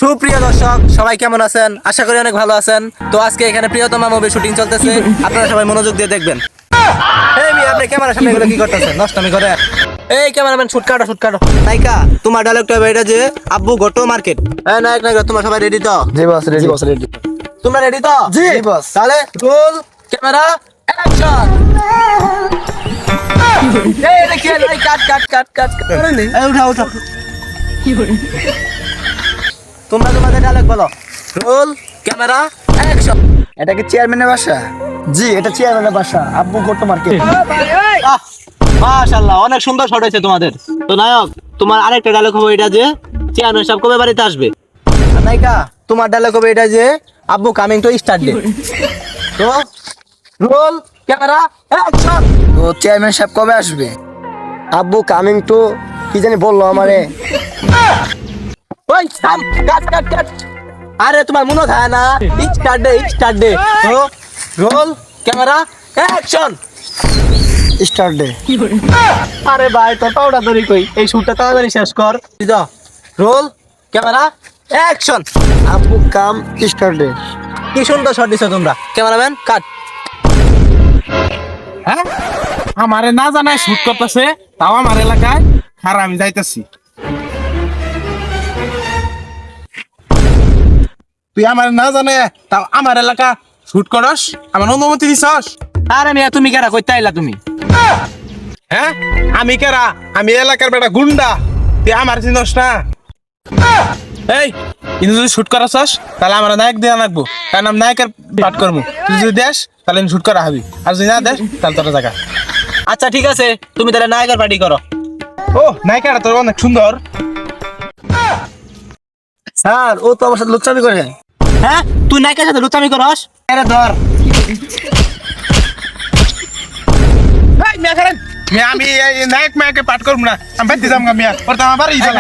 সুপ্রিয় দর্শক সবাই কেমন আছেন? আশা করি অনেক ভালো আছেন। তো আজকে এখানে প্রিয়তমা মুভি শুটিং চলতেছে, আপনারা সবাই মনোযোগ দিয়ে দেখবেন। এই মিয়া, আপনি ক্যামেরার সামনে এগুলো কি করতেছেন? নষ্টমি করে। এই ক্যামেরাম্যান, শুট কাটো। নায়িকা, তোমার ডায়লগটা হবে এটা যে আব্বু গোটো মার্কেট। এই নায়ক নায়িকা, তোমরা সবাই রেডি তো? জি বস রেডি। তোমরা রেডি তো? জি বস। তাহলে রোল ক্যামেরা অ্যাকশন। এই দেখি, এই কাট। এই উঠা। তোমরা তোমাদের ডায়লগ বলো। Roll camera action. এটা কি চেয়ারম্যানের বাসা? জি, এটা চেয়ারম্যানের বাসা। আব্বু গোটো মার্কেট। মাশাআল্লাহ, অনেক সুন্দর শট হয়েছে তোমাদের। তো নায়ক, তোমার আরেকটা ডায়লগ হবে এটা যে চেয়ারম্যান সাহেব কবে বাড়িতে আসবে। আর নায়িকা, তোমার ডায়লগ হবে এটা যে আব্বু কামিং টু স্টার্ট ডে। তো রোল ক্যামেরা অ্যাকশন। তো চেয়ারম্যান সাহেব কবে আসবে? আব্বু কামিং টু কি জানি বললো আমারে। ওই থাম, কাট। আরে তোমার মনে হয় না স্টার্ট ডে। তো roll camera action. Start day. আরে ভাই, তোর পাউডার ধরি কই, এই শুটটা তাড়াতাড়ি শেষ কর। Roll camera action. আব্বু কাম স্টার্ট ডে। কি সুন্দর শট দিছো তোমরা। ক্যামেরাম্যান কাট। হ্যাঁ, আমারে না জানায় শুট করতেছে, তাও আমার এলাকায় আর আমি যাইতেছি। তুই আমার না জানে তাও আমার এলাকা শুট করস, আমার অনুমতি দিছস? আরে মিয়া, তুমি কেরা কইতে আইলা তুমি? হ্যাঁ, আমি কেরা? আমি এলাকার বেটা গুন্ডা, তুই আমার চিনস না? এই, কিন্তু যদি শুট করাছস তাহলে আমার নায়ক দিয়ে রাখবো, কারণ আমি নায়কের পাঠ করবো। তুই যদি দেশ তাহলে আমি শুট করা হবি, আর যদি না দেশ তাহলে তোর জায়গা। আচ্ছা ঠিক আছে, তুমি তাহলে নায়কের পার্টি করো। ও, নায়িকাটা তোর অনেক সুন্দর। স্যার, ও তো আমার সাথে লুচ্চামি করে। হ্যাঁ, তুই নায়কের সাথে লুচামি করস? আরে ধর। এই, মিয়া খারাপ। মিয়া, আমি এই নায়ক মায়াকে পাঠ করবো না, আমি বাইতে যাবো মিয়া, ওর তো আমার বাড়ি যাবো।